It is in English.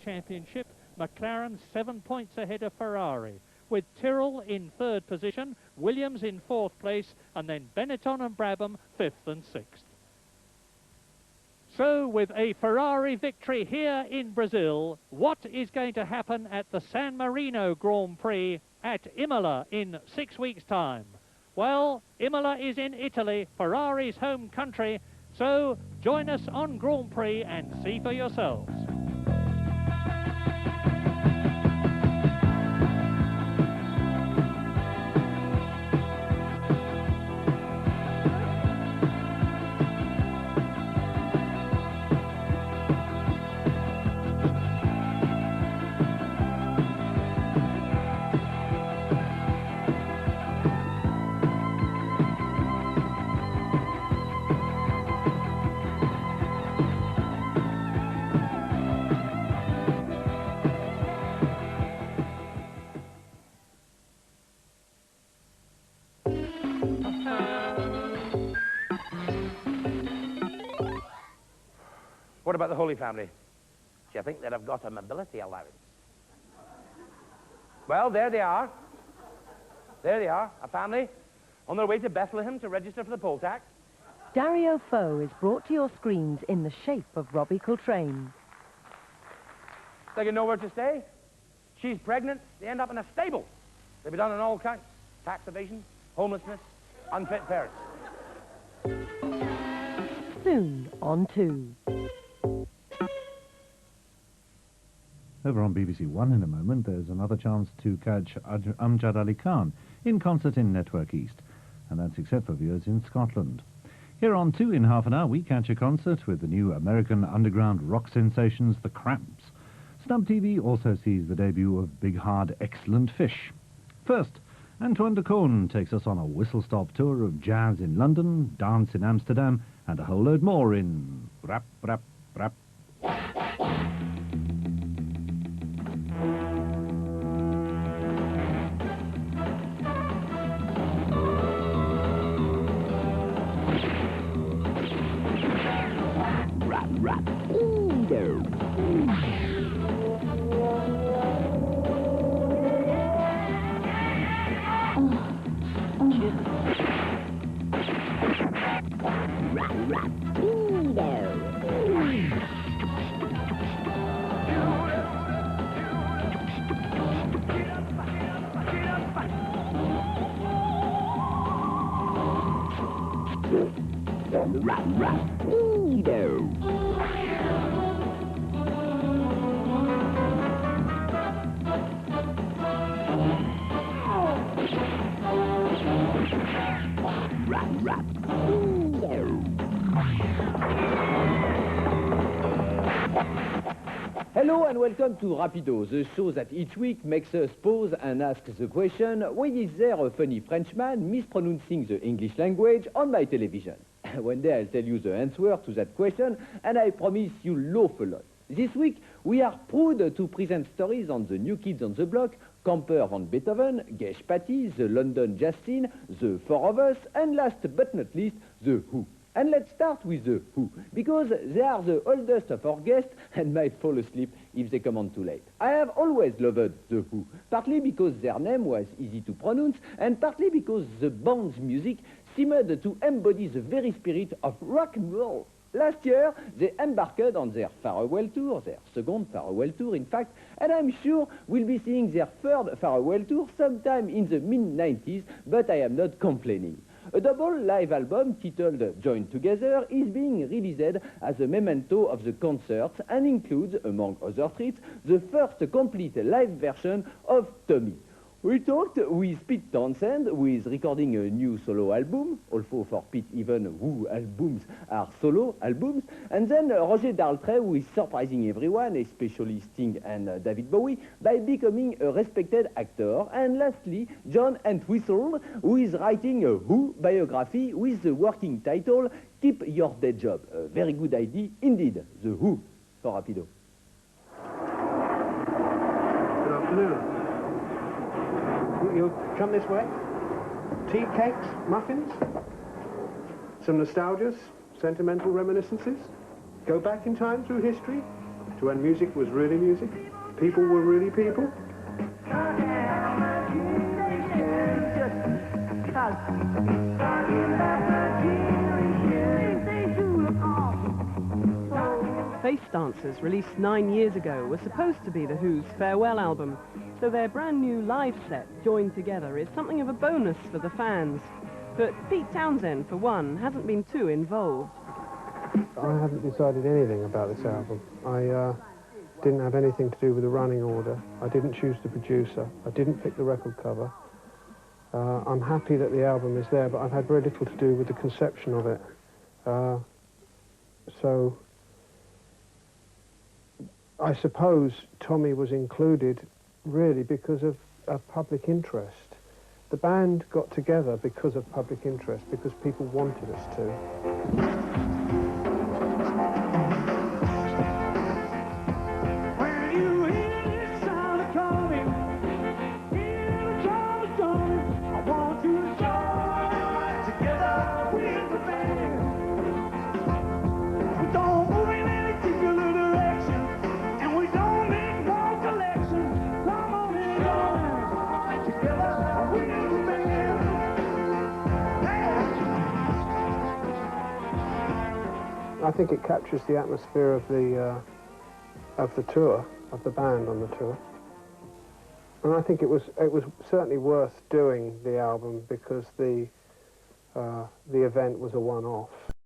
Championship, McLaren 7 points ahead of Ferrari, with Tyrrell in 3rd position, Williams in 4th place, and then Benetton and Brabham 5th and 6th. So, with a Ferrari victory here in Brazil, what is going to happen at the San Marino Grand Prix at Imola in 6 weeks' time? Well, Imola is in Italy, Ferrari's home country, so join us on Grand Prix and see for yourselves. What about the Holy Family? Do you think they'd have got a mobility allowance? Well, there they are. There they are, a family on their way to Bethlehem to register for the poll tax. Dario Fo is brought to your screens in the shape of Robbie Coltrane. They get nowhere to stay. She's pregnant. They end up in a stable. They'll be done on all counts. Tax evasion, homelessness, unfit parents. Soon on 2. Over on BBC One in a moment, there's another chance to catch Amjad Ali Khan in concert in Network East. And that's except for viewers in Scotland. Here on 2 in half an hour, we catch a concert with the new American underground rock sensations, The Cramps. Snub TV also sees the debut of Big Hard Excellent Fish. First, Antoine de Caunes takes us on a whistle-stop tour of jazz in London, dance in Amsterdam, and a whole load more in Rap-Rap-Rap. Rap-Rap-Rapido. Rap-Rap-Rapido. Hello and welcome to Rapido, the show that each week makes us pause and ask the question, why is there a funny Frenchman mispronouncing the English language on my television? One day I'll tell you the answer to that question, and I promise you'll laugh a lot. This week, we are proud to present stories on the new kids on the block, Camper van Beethoven, Gesh Patty, the London Jazz Scene, the Four of Us, and last but not least, the Who. And let's start with the Who, because they are the oldest of our guests and might fall asleep if they come on too late. I have always loved the Who, partly because their name was easy to pronounce, and partly because the band's music seemed to embody the very spirit of rock and roll. Last year, they embarked on their farewell tour, their second farewell tour, in fact, and I'm sure we'll be seeing their third farewell tour sometime in the mid-90s, but I am not complaining. A double live album titled Joined Together is being released as a memento of the concerts and includes, among other treats, the first complete live version of Tommy. We talked with Pete Townshend, who is recording a new solo album, although for Pete even Who albums are solo albums, and then Roger Daltrey, who is surprising everyone, especially Sting and David Bowie, by becoming a respected actor, and lastly, John Entwistle, who is writing a Who biography with the working title, Keep Your Day Job. A very good idea indeed, the Who for Rapido. Good afternoon. You'll come this way. Tea, cakes, muffins. Some nostalgias, sentimental reminiscences. Go back in time through history. to when music was really music. People were really people. Face Dancers, released 9 years ago, was supposed to be The Who's farewell album, so their brand new live set, joined together, is something of a bonus for the fans. But Pete Townshend, for one, hasn't been too involved. I haven't decided anything about this album. I didn't have anything to do with the running order. I didn't choose the producer. I didn't pick the record cover. I'm happy that the album is there, but I've had very little to do with the conception of it. So I suppose Tommy was included really because of public interest. The band got together because of public interest, because people wanted us to. I think it captures the atmosphere of the tour, of the band on the tour. And I think it was certainly worth doing the album because the event was a one-off.